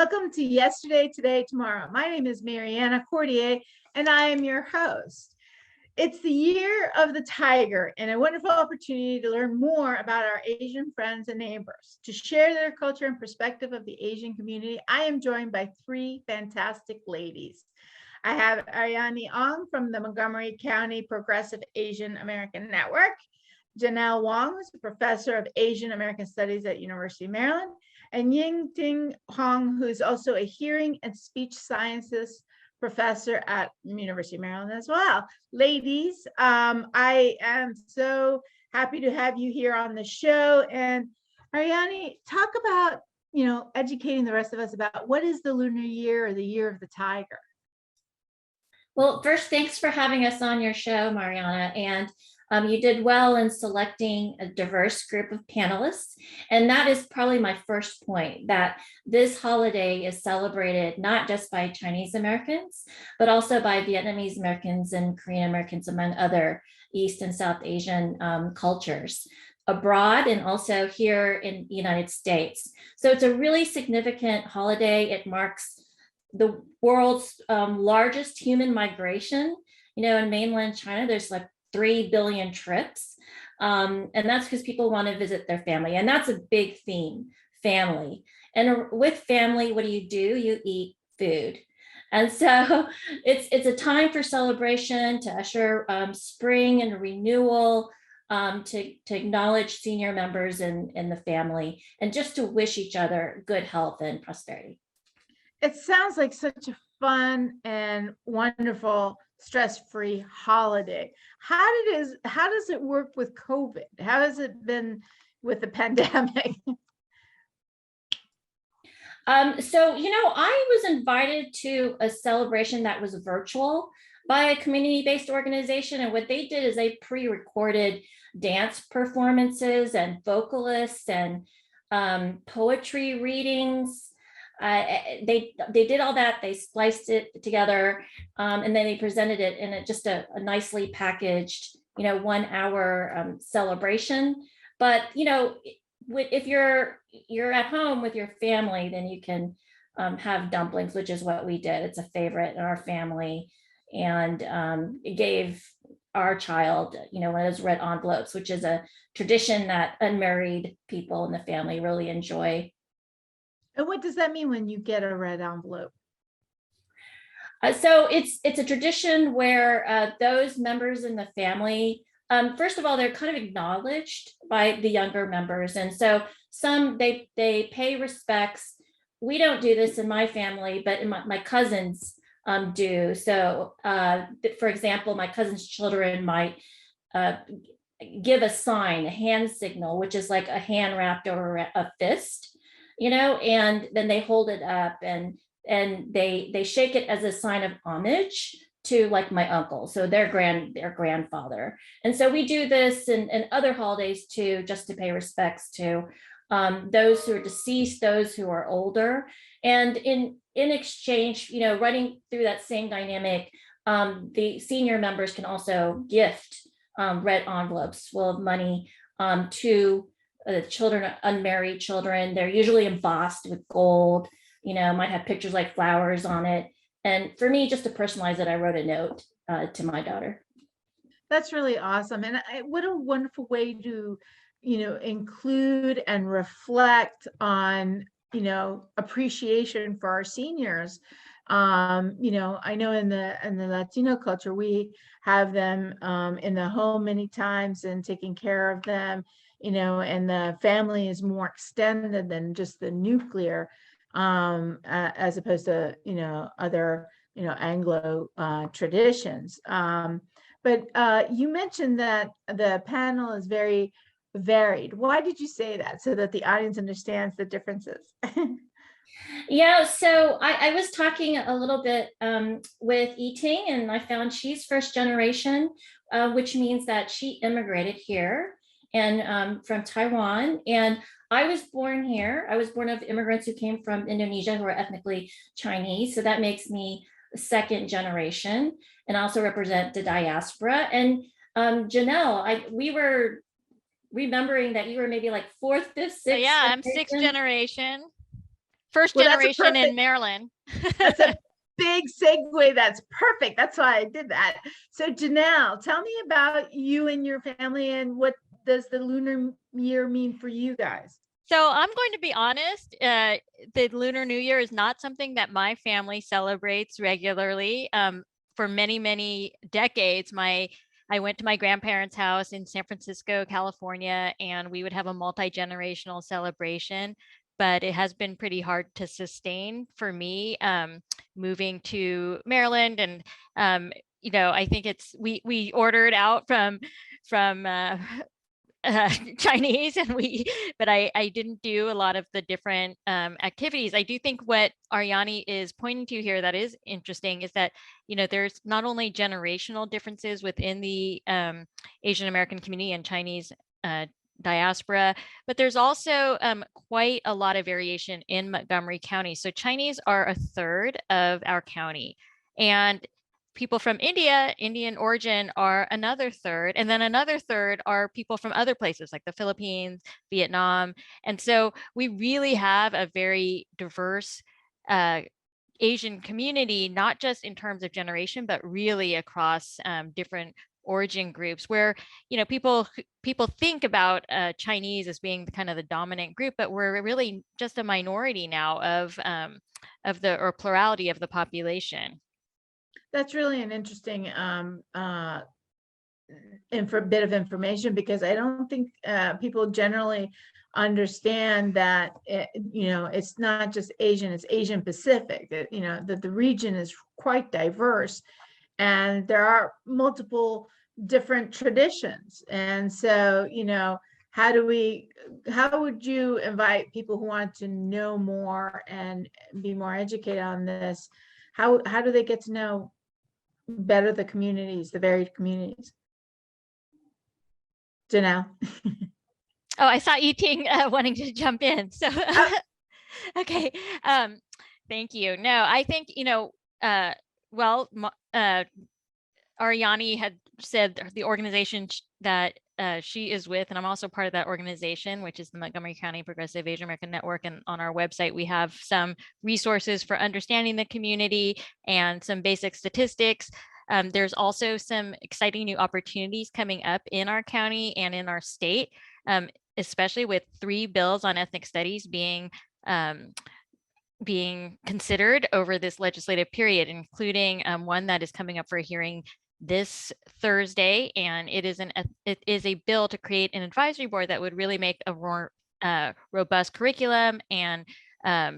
welcome to Yesterday, Today, Tomorrow. My name is Mariana Cordier, and I am your host. It's the year of the tiger and a wonderful opportunity to learn more about our Asian friends and neighbors. To share their culture and perspective of the Asian community, I am joined by three fantastic ladies. I have Ariane Ong from the Montgomery County Progressive Asian American Network, Janelle Wong, who's a professor of Asian American Studies at University of Maryland, and Ying-Ting Hong, who's also a hearing and speech sciences professor at University of Maryland as well. Ladies, I am so happy to have you here on the show. And Ariane, talk about, educating the rest of us about what is the Lunar Year or the Year of the Tiger? Well, first, thanks for having us on your show, Mariana. And you did well in selecting a diverse group of panelists. And that is probably my first point, that this holiday is celebrated not just by Chinese Americans, but also by Vietnamese Americans and Korean Americans, among other East and South Asian cultures abroad and also here in the United States. So it's a really significant holiday. It marks the world's largest human migration. In mainland China, there's like 3 billion trips. And that's because people want to visit their family. And that's a big theme, family. And with family, what do? You eat food. And so it's a time for celebration, to usher spring and renewal, to acknowledge senior members in the family, and just to wish each other good health and prosperity. It sounds like such a fun and wonderful stress-free holiday. How does it work with COVID? How has it been with the pandemic? I was invited to a celebration that was virtual by a community-based organization. And what they did is they pre-recorded dance performances and vocalists and poetry readings. They did all that. They spliced it together, and then they presented it in just a nicely packaged, 1 hour celebration. But if you're at home with your family, then you can have dumplings, which is what we did. It's a favorite in our family, and it gave our child, one of those red envelopes, which is a tradition that unmarried people in the family really enjoy. And what does that mean when you get a red envelope? So it's a tradition where those members in the family, first of all, they're kind of acknowledged by the younger members. And so some, they pay respects. We don't do this in my family, but my cousins do. So for example, my cousin's children might give a sign, a hand signal, which is like a hand wrapped over a fist. And then they hold it up and they shake it as a sign of homage to, like, my uncle, so their grandfather. And so we do this in other holidays too, just to pay respects to those who are deceased, those who are older. And in exchange, running through that same dynamic, the senior members can also gift red envelopes full of money to children, unmarried children. They're usually embossed with gold, might have pictures like flowers on it. And for me, just to personalize it, I wrote a note to my daughter. That's really awesome. And what a wonderful way to, include and reflect on, appreciation for our seniors. I know in the Latino culture, we have them in the home many times and taking care of them. And the family is more extended than just the nuclear, as opposed to, other, Anglo traditions. But you mentioned that the panel is very varied. Why did you say that? So that the audience understands the differences. Yeah, so I was talking a little bit with Yi-Ting, and I found she's first generation, which means that she immigrated here and from Taiwan. And I was born here. I was born of immigrants who came from Indonesia, who are ethnically Chinese. So that makes me second generation, and also represent the diaspora. And Janelle, we were remembering that you were maybe like fourth, fifth, sixth. Yeah, I'm sixth generation. First Well, that's a generation in perfect, Maryland. that's a big segue. That's perfect. That's why I did that. So Janelle, tell me about you and your family and what does the Lunar Year mean for you guys? So I'm going to be honest, the Lunar New Year is not something that my family celebrates regularly. For many, many decades, I went to my grandparents' house in San Francisco, California, and we would have a multi-generational celebration. But it has been pretty hard to sustain for me, moving to Maryland, and I think we ordered out from Chinese, and but I didn't do a lot of the different activities. I do think what Ariani is pointing to here that is interesting is that, there's not only generational differences within the Asian American community and Chinese diaspora, but there's also quite a lot of variation in Montgomery County. So Chinese are a third of our county, and people from India, Indian origin, are another third. And then another third are people from other places like the Philippines, Vietnam. And so we really have a very diverse Asian community, not just in terms of generation, but really across different origin groups where, people think about Chinese as being kind of the dominant group, but we're really just a minority now of or plurality of the population. That's really an interesting bit of information, because I don't think people generally understand that it's not just Asian, it's Asian Pacific, that the region is quite diverse and there are multiple different traditions. And so, how would you invite people who want to know more and be more educated on this? How do they get to know better the communities, the varied communities? Janelle. Oh, I saw Yiting wanting to jump in. So, okay. Thank you. No, I think, Ariani had said the organization that she is with, and I'm also part of that organization, which is the Montgomery County Progressive Asian American Network. And on our website, we have some resources for understanding the community and some basic statistics. There's also some exciting new opportunities coming up in our county and in our state, especially with 3 bills on ethnic studies being considered over this legislative period, including one that is coming up for a hearing this Thursday. And it is a bill to create an advisory board that would really make a more robust curriculum and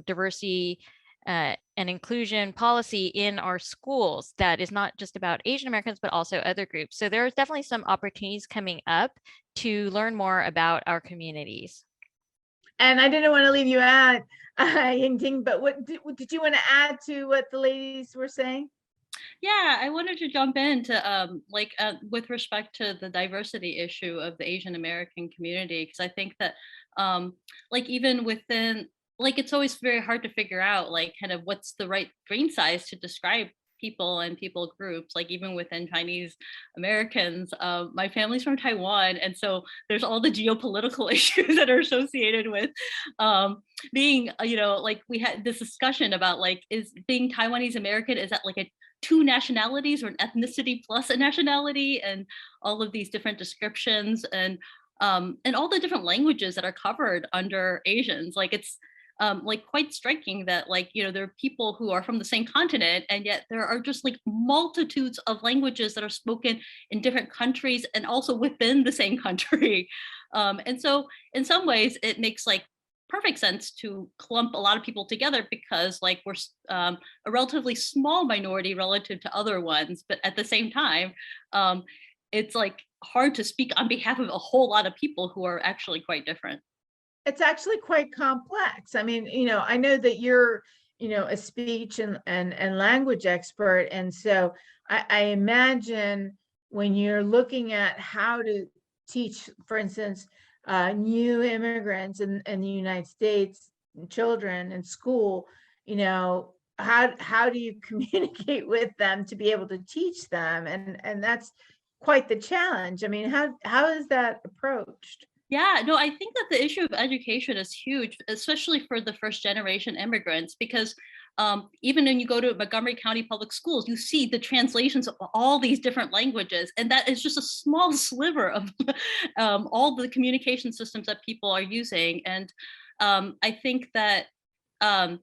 diversity and inclusion policy in our schools that is not just about Asian Americans, but also other groups. So there's definitely some opportunities coming up to learn more about our communities. And I didn't want to leave you out, Yingting, but what did you want to add to what the ladies were saying? Yeah, I wanted to jump into with respect to the diversity issue of the Asian American community, because I think that even within, it's always very hard to figure out kind of what's the right grain size to describe people and people groups, even within Chinese Americans. My family's from Taiwan, and so there's all the geopolitical issues that are associated with being, we had this discussion about is being Taiwanese American, is that a 2 nationalities or an ethnicity plus a nationality, and all of these different descriptions and all the different languages that are covered under Asians. It's quite striking that there are people who are from the same continent, and yet there are just multitudes of languages that are spoken in different countries and also within the same country. And so in some ways it makes perfect sense to clump a lot of people together, because we're a relatively small minority relative to other ones, but at the same time it's hard to speak on behalf of a whole lot of people who are actually quite different. It's actually quite complex. I mean, I know that you're, a speech and language expert. And so I imagine when you're looking at how to teach, for instance, new immigrants in the United States, children in school, how do you communicate with them to be able to teach them? And that's quite the challenge. I mean, how is that approached? Yeah, no, I think that the issue of education is huge, especially for the first generation immigrants, because even when you go to Montgomery County Public Schools, you see the translations of all these different languages, and that is just a small sliver of all the communication systems that people are using. And I think that um,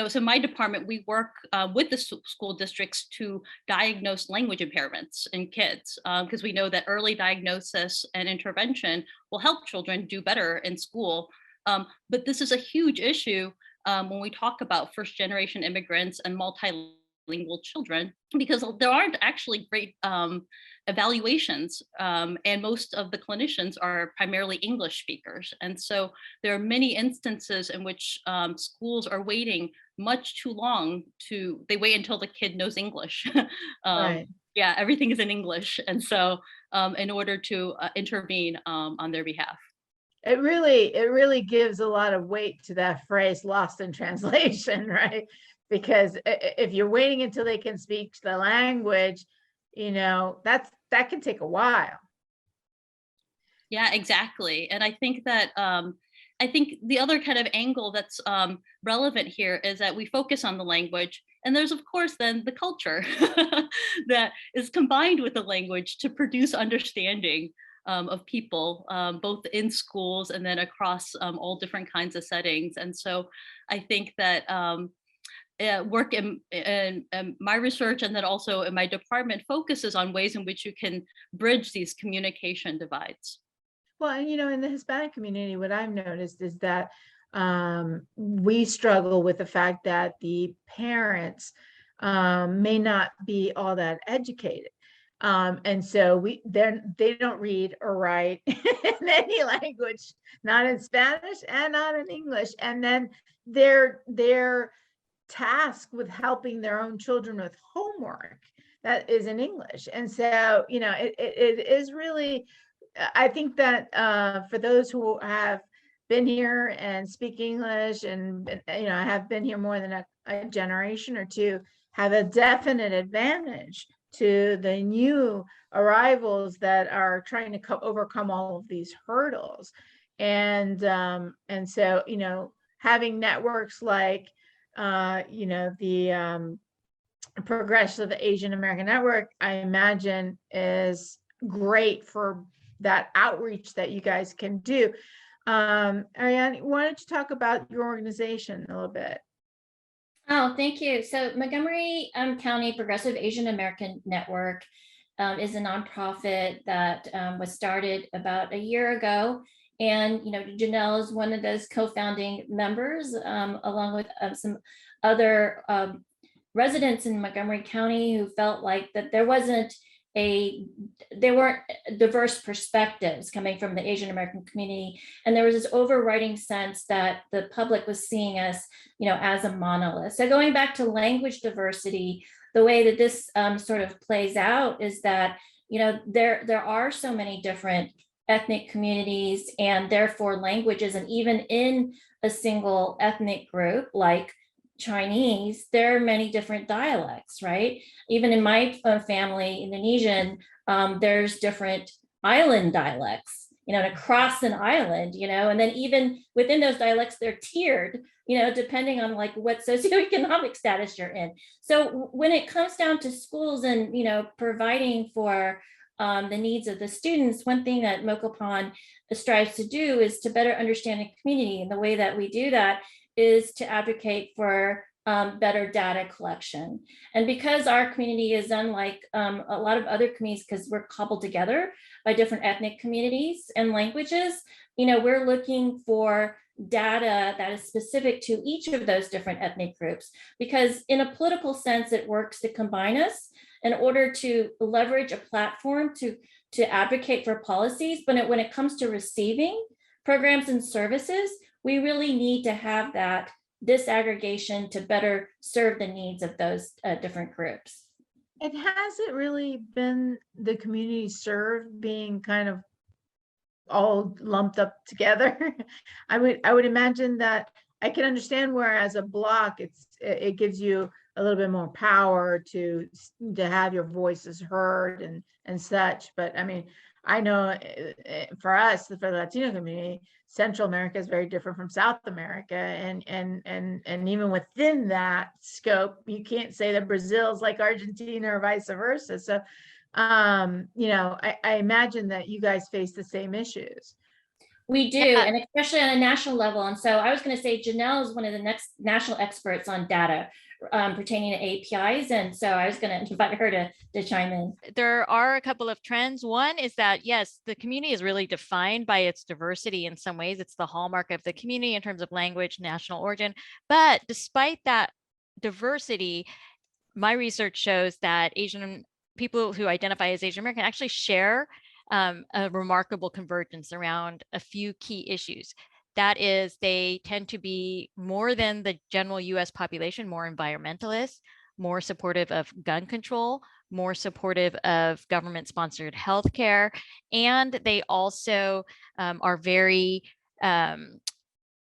so my department, we work with the school districts to diagnose language impairments in kids, because we know that early diagnosis and intervention will help children do better in school. But this is a huge issue when we talk about first generation immigrants and multilingual children, because there aren't actually great evaluations, and most of the clinicians are primarily English speakers. And so there are many instances in which schools are waiting much too long they wait until the kid knows English. Right. Yeah, everything is in English. And so in order to intervene on their behalf. It really gives a lot of weight to that phrase lost in translation, right? Because if you're waiting until they can speak the language, that can take a while. Yeah, exactly. And I think that I think the other kind of angle that's relevant here is that we focus on the language, and there's of course then the culture that is combined with the language to produce understanding of people, both in schools and then across all different kinds of settings. And so I think that work in my research and then also in my department focuses on ways in which you can bridge these communication divides. Well, and in the Hispanic community, what I've noticed is that we struggle with the fact that the parents may not be all that educated. And so they don't read or write in any language, not in Spanish and not in English. And then they're tasked with helping their own children with homework that is in English. And so, it is really, I think that for those who have been here and speak English and, have been here more than a generation or two, have a definite advantage to the new arrivals that are trying to overcome all of these hurdles. And so, having networks like, the Progressive Asian American Network, I imagine is great for that outreach that you guys can do. Ariane, why don't you talk about your organization a little bit? Oh, thank you. So Montgomery County Progressive Asian American Network is a nonprofit that was started about a year ago. And, Janelle is one of those co-founding members, along with some other residents in Montgomery County who felt like that there weren't diverse perspectives coming from the Asian American community. And there was this overriding sense that the public was seeing us, as a monolith. So going back to language diversity, the way that this sort of plays out is that, there are so many different ethnic communities and therefore languages, and even in a single ethnic group like Chinese, there are many different dialects, right? Even in my family, Indonesian, there's different island dialects, and across an island, and then even within those dialects, they're tiered, depending on like what socioeconomic status you're in. So when it comes down to schools and, providing for the needs of the students, one thing that Mokopan strives to do is to better understand the community. And the way that we do that is to advocate for better data collection. And because our community is unlike a lot of other communities, because we're cobbled together by different ethnic communities and languages, we're looking for data that is specific to each of those different ethnic groups, because in a political sense, it works to combine us in order to leverage a platform to advocate for policies. But when it comes to receiving programs and services, we really need to have that disaggregation to better serve the needs of those different groups. It hasn't really been the community served being kind of all lumped up together. I would imagine that I can understand where as a block it gives you a little bit more power to have your voices heard and such. But I mean, I know for us, for the Latino community, Central America is very different from South America, and even within that scope, you can't say that Brazil's like Argentina or vice versa. So, I imagine that you guys face the same issues. We do, Yeah. and especially on a national level. And so I was going to say Janelle is one of the next national experts on data pertaining to APIs. And so I was going to invite her to chime in. There are a couple of trends. One is that, yes, the community is really defined by its diversity in some ways. It's the hallmark of the community in terms of language, national origin. But despite that diversity, my research shows that Asian people who identify as Asian American actually share a remarkable convergence around a few key issues. That is, they tend to be more than the general US population, more environmentalists, more supportive of gun control, more supportive of government-sponsored healthcare, and they also are very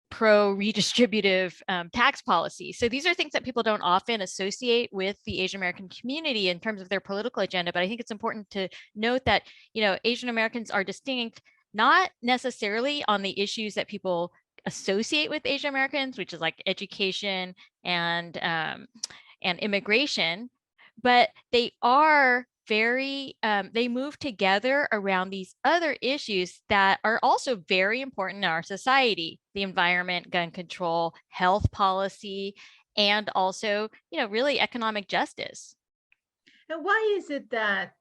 pro-redistributive tax policy. So these are things that people don't often associate with the Asian American community in terms of their political agenda. But I think it's important to note that, Asian Americans are distinct, not necessarily on the issues that people associate with Asian Americans, which is like education and immigration, but they are they move together around these other issues that are also very important in our society: the environment, gun control, health policy, and also, really economic justice. And why is it that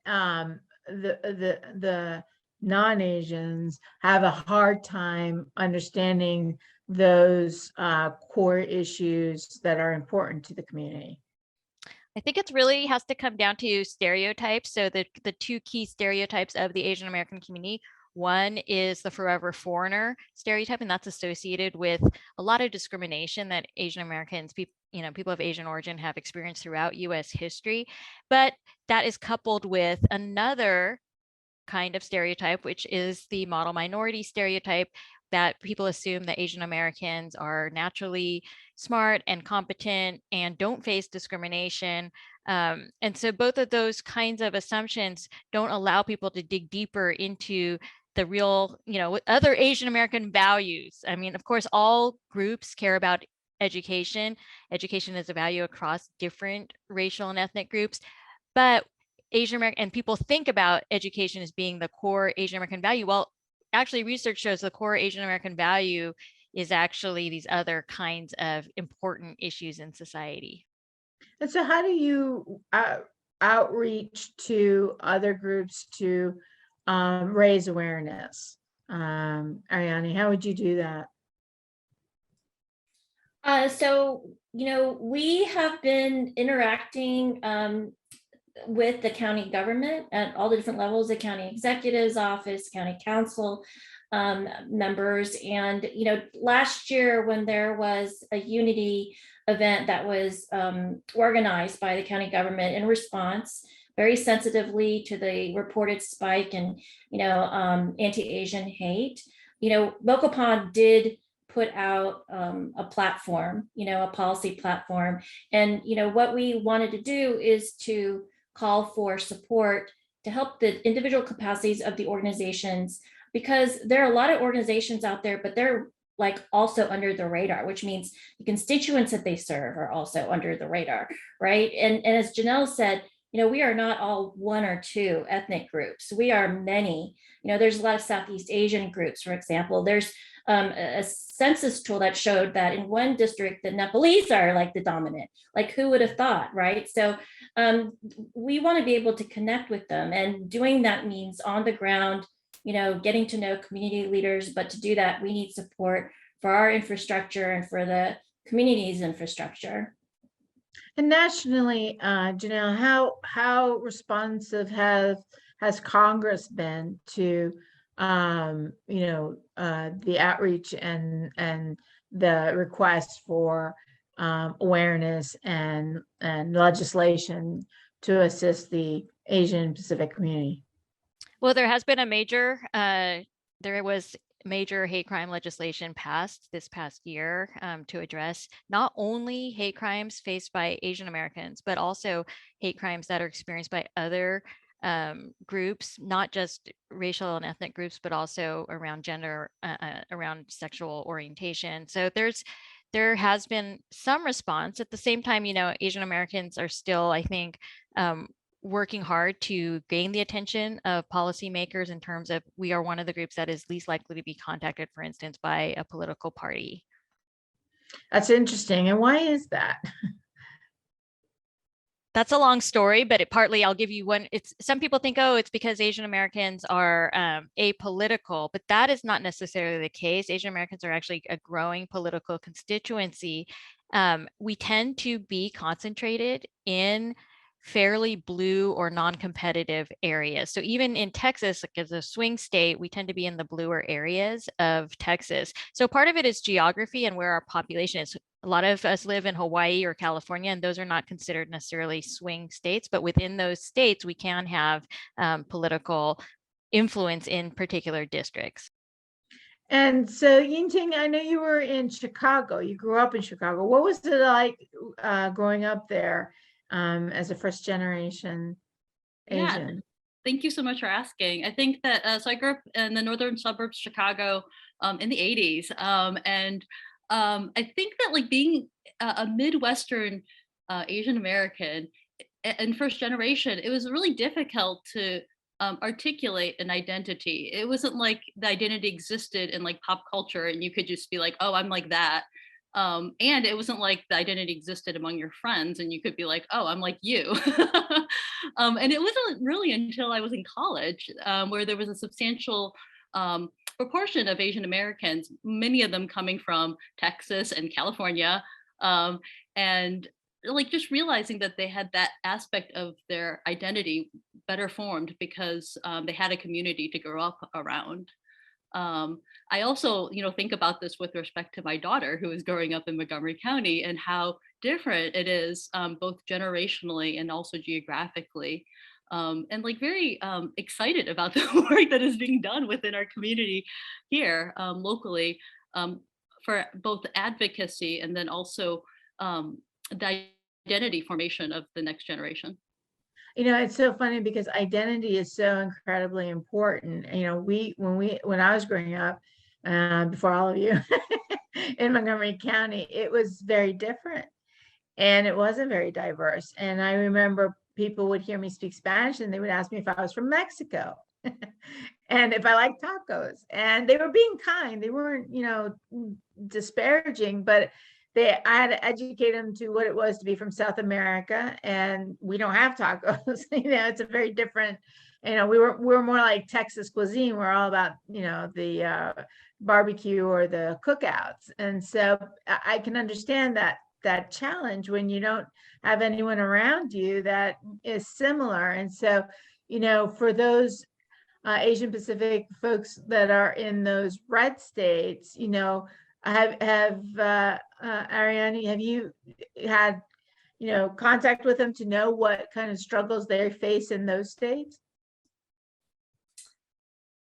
the non-Asians have a hard time understanding those core issues that are important to the community? I think it really has to come down to stereotypes. So the two key stereotypes of the Asian American community, one is the forever foreigner stereotype, and that's associated with a lot of discrimination that Asian Americans, people of Asian origin have experienced throughout US history. But that is coupled with another kind of stereotype, which is the model minority stereotype, that people assume that Asian Americans are naturally smart and competent and don't face discrimination. And so both of those kinds of assumptions don't allow people to dig deeper into the real, other Asian American values. I mean, of course, all groups care about education. Education is a value across different racial and ethnic groups, but Asian American, and people think about education as being the core Asian American value. Well, actually, research shows the core Asian American value is actually these other kinds of important issues in society. And so how do you outreach to other groups to raise awareness? Ariane, how would you do that? So, we have been interacting with the county government at all the different levels, the county executive's office, county council members. And, last year when there was a unity event that was organized by the county government in response very sensitively to the reported spike in, anti-Asian hate, Mokopan did put out a platform, a policy platform. And, what we wanted to do is to call for support to help the individual capacities of the organizations, because there are a lot of organizations out there, but they're like also under the radar, which means the constituents that they serve are also under the radar, right? And as Janelle said, we are not all one or two ethnic groups. We are many. There's a lot of Southeast Asian groups, for example. There's a census tool that showed that in one district, the Nepalese are like the dominant. Like, who would have thought, right? So we want to be able to connect with them, and doing that means on the ground, getting to know community leaders. But to do that, we need support for our infrastructure and for the community's infrastructure. And nationally, Janelle, how responsive has Congress been to the outreach and the request for awareness and legislation to assist the Asian Pacific community? Well, there has been a major, there was major hate crime legislation passed this past year to address not only hate crimes faced by Asian Americans, but also hate crimes that are experienced by other groups, not just racial and ethnic groups, but also around gender, around sexual orientation. So there has been some response. At the same time, Asian Americans are still, I think, working hard to gain the attention of policymakers in terms of we are one of the groups that is least likely to be contacted, for instance, by a political party. That's interesting. And why is that? That's a long story, but I'll give you one. Some people think, oh, it's because Asian Americans are apolitical, but that is not necessarily the case. Asian Americans are actually a growing political constituency. We tend to be concentrated in fairly blue or non-competitive areas. So even in Texas, like as a swing state, we tend to be in the bluer areas of Texas. So part of it is geography and where our population is. A lot of us live in Hawaii or California, and those are not considered necessarily swing states, but within those states, we can have political influence in particular districts. And so, Yingting, I know you were in Chicago. You grew up in Chicago. What was it like growing up there as a first generation Asian? Yeah. Thank you so much for asking. I think that, so I grew up in the northern suburbs of Chicago in the 80s. I think that like being a Midwestern Asian American and first generation, it was really difficult to articulate an identity. It wasn't like the identity existed in like pop culture and you could just be like, oh, I'm like that. And it wasn't like the identity existed among your friends and you could be like, oh, I'm like you. And it wasn't really until I was in college where there was a substantial proportion of Asian Americans, many of them coming from Texas and California, and like just realizing that they had that aspect of their identity better formed because they had a community to grow up around. I also, think about this with respect to my daughter who is growing up in Montgomery County and how different it is, both generationally and also geographically. And like very excited about the work that is being done within our community here locally for both advocacy and then also the identity formation of the next generation. It's so funny because identity is so incredibly important. When I was growing up, before all of you in Montgomery County, it was very different and it wasn't very diverse. And I remember people would hear me speak Spanish and they would ask me if I was from Mexico and if I liked tacos, and they were being kind. They weren't, disparaging, but I had to educate them to what it was to be from South America, and we don't have tacos. It's a very different, we're more like Texas cuisine. We're all about, the barbecue or the cookouts. And so I can understand that challenge when you don't have anyone around you that is similar. And so, for those Asian Pacific folks that are in those red states, Ariane, have you had, contact with them to know what kind of struggles they face in those states?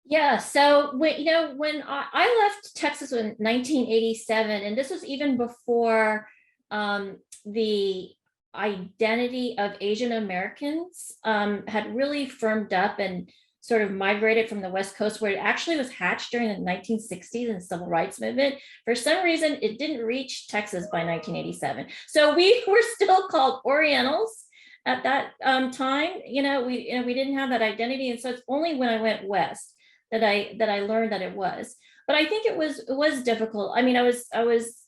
Yeah, so when I left Texas in 1987, and this was even before the identity of Asian Americans had really firmed up and sort of migrated from the West Coast, where it actually was hatched during the 1960s and civil rights movement. For some reason, it didn't reach Texas by 1987. So we were still called Orientals at that time. We didn't have that identity. And so it's only when I went west that I learned that it was. But I think it was difficult. I mean, I was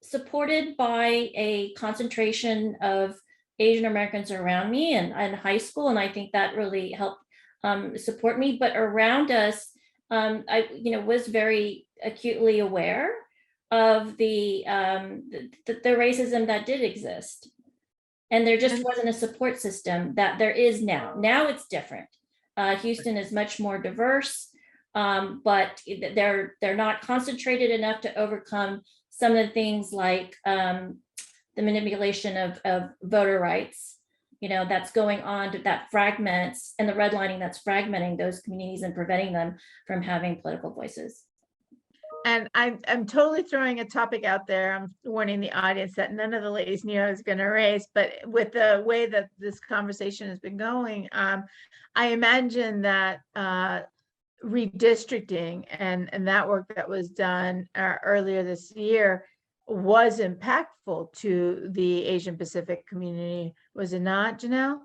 supported by a concentration of Asian Americans around me and in high school, and I think that really helped support me. But around us, I was very acutely aware of the racism that did exist, and there just wasn't a support system that there is now. Now it's different. Houston is much more diverse, but they're not concentrated enough to overcome some of the things like the manipulation of voter rights, that's going on that fragments, and the redlining that's fragmenting those communities and preventing them from having political voices. And I'm totally throwing a topic out there. I'm warning the audience that none of the ladies knew I was going to raise, but with the way that this conversation has been going, I imagine that redistricting and that work that was done earlier this year was impactful to the Asian Pacific community. Was it not, Janelle?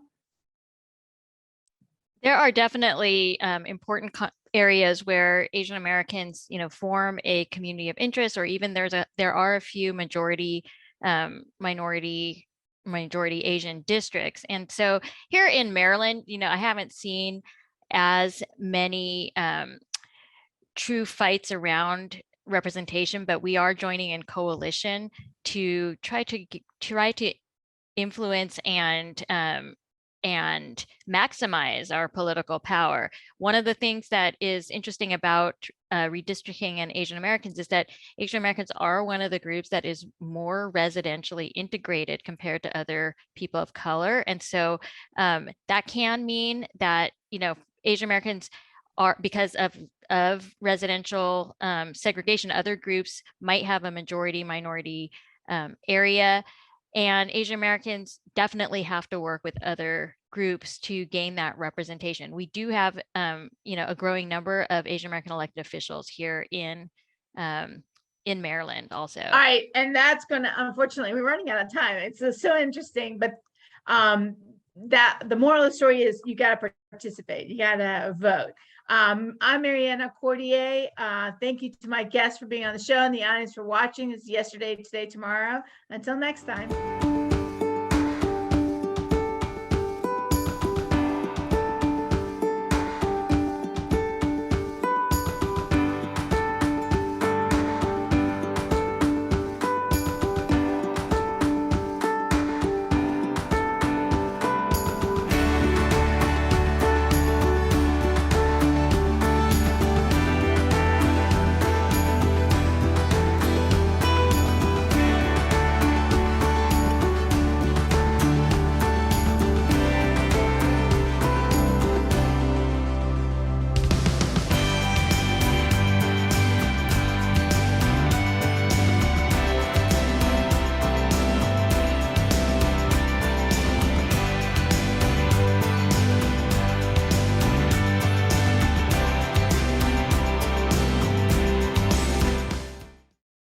There are definitely important areas where Asian Americans, form a community of interest, or even there are a few minority Asian districts. And so here in Maryland, I haven't seen as many true fights around representation, but we are joining in coalition to try to influence and maximize our political power. One of the things that is interesting about redistricting and Asian Americans is that Asian Americans are one of the groups that is more residentially integrated compared to other people of color. And so that can mean that, Asian Americans are, because of residential segregation, other groups might have a majority minority area. And Asian Americans definitely have to work with other groups to gain that representation. We do have, a growing number of Asian American elected officials here in Maryland also. All right, and that's gonna, unfortunately, we're running out of time. It's so interesting, but that the moral of the story is you gotta participate, you gotta vote. I'm Mariana Cordier. Thank you to my guests for being on the show and the audience for watching. It's Yesterday, Today, Tomorrow. Until next time.